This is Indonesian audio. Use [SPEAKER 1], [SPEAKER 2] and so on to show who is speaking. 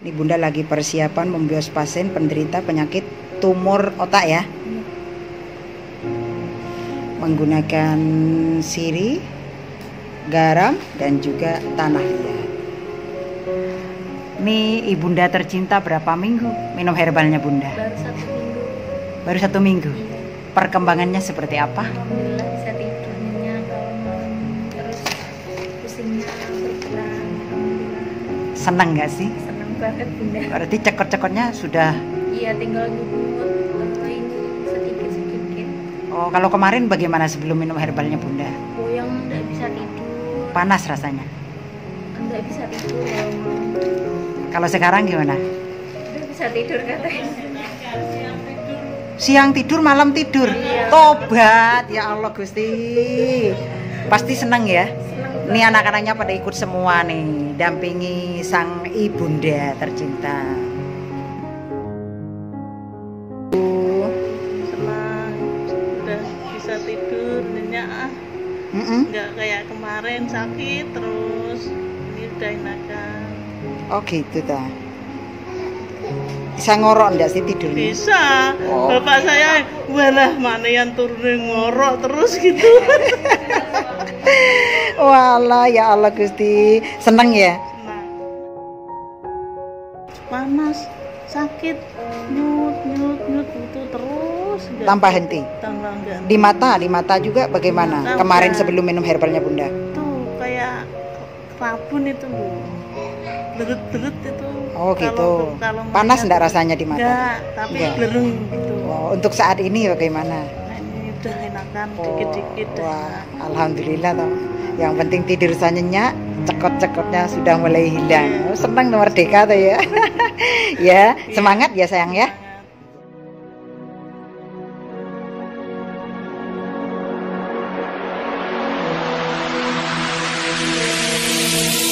[SPEAKER 1] Ini Bunda lagi persiapan membius pasien penderita penyakit tumor otak ya. Menggunakan sirih, garam, dan juga tanah liat. Ini Ibunda tercinta berapa minggu minum herbalnya Bunda?
[SPEAKER 2] Baru 1 minggu.
[SPEAKER 1] Baru 1 minggu. Perkembangannya seperti apa?
[SPEAKER 2] Alhamdulillah bisa tidurnya kalau malam, terus pusingnya berkurang.
[SPEAKER 1] Senang nggak sih?
[SPEAKER 2] Senang banget Bunda.
[SPEAKER 1] Berarti cekot-cekotnya sudah.
[SPEAKER 2] Iya, tinggal nyut-nyut ini sedikit-sedikit.
[SPEAKER 1] Oh, kalau kemarin bagaimana sebelum minum herbalnya Bunda?
[SPEAKER 2] Puyeng, nggak bisa tidur.
[SPEAKER 1] Panas rasanya.
[SPEAKER 2] Nggak bisa tidur kalau malam.
[SPEAKER 1] Kalau sekarang gimana?
[SPEAKER 2] Nggak bisa tidur katanya.
[SPEAKER 1] Siang tidur, malam tidur.
[SPEAKER 2] Iya.
[SPEAKER 1] Tobat, ya Allah Gusti. Pasti seneng ya.
[SPEAKER 2] Senang
[SPEAKER 1] Ini anak-anaknya pada ikut semua nih, dampingi sang Ibunda tercinta.
[SPEAKER 3] Senang udah bisa tidur nyenyak, nggak kayak kemarin sakit terus, ini udah enakan.
[SPEAKER 1] Oh gitu ta. Bisa ngorok enggak sih tidurnya?
[SPEAKER 3] Bisa.
[SPEAKER 1] Oh.
[SPEAKER 3] Bapak saya walah mana yang turun ngorok terus gitu.
[SPEAKER 1] Walah ya Allah Gusti, seneng ya.
[SPEAKER 3] Senang. Panas, sakit, nyut butuh terus. nggak-
[SPEAKER 1] Tanpa henti.
[SPEAKER 3] Tanpa enggak.
[SPEAKER 1] Di mata juga bagaimana?
[SPEAKER 3] Di mata
[SPEAKER 1] Kemarin
[SPEAKER 3] udah.
[SPEAKER 1] sebelum minum herbalnya Bunda.
[SPEAKER 3] Tuh kayak rabun itu loh, belut itu.
[SPEAKER 1] Oh gitu.
[SPEAKER 3] Kalau
[SPEAKER 1] Panas
[SPEAKER 3] melihat-
[SPEAKER 1] enggak rasanya di mata?
[SPEAKER 3] Enggak, tapi
[SPEAKER 1] Enggak.
[SPEAKER 3] belerung gitu.
[SPEAKER 1] Oh, untuk saat ini bagaimana?
[SPEAKER 3] Nah, ini udah enakan
[SPEAKER 1] Oh,
[SPEAKER 3] dikit-dikit dah.
[SPEAKER 1] wah, alhamdulillah toh. Yang penting tidur saya nyenyak, cekot-cekotnya sudah mulai hilang. Oh, senang tuh merdeka tuh ya. Ya, semangat ya sayang ya.
[SPEAKER 3] Semangat.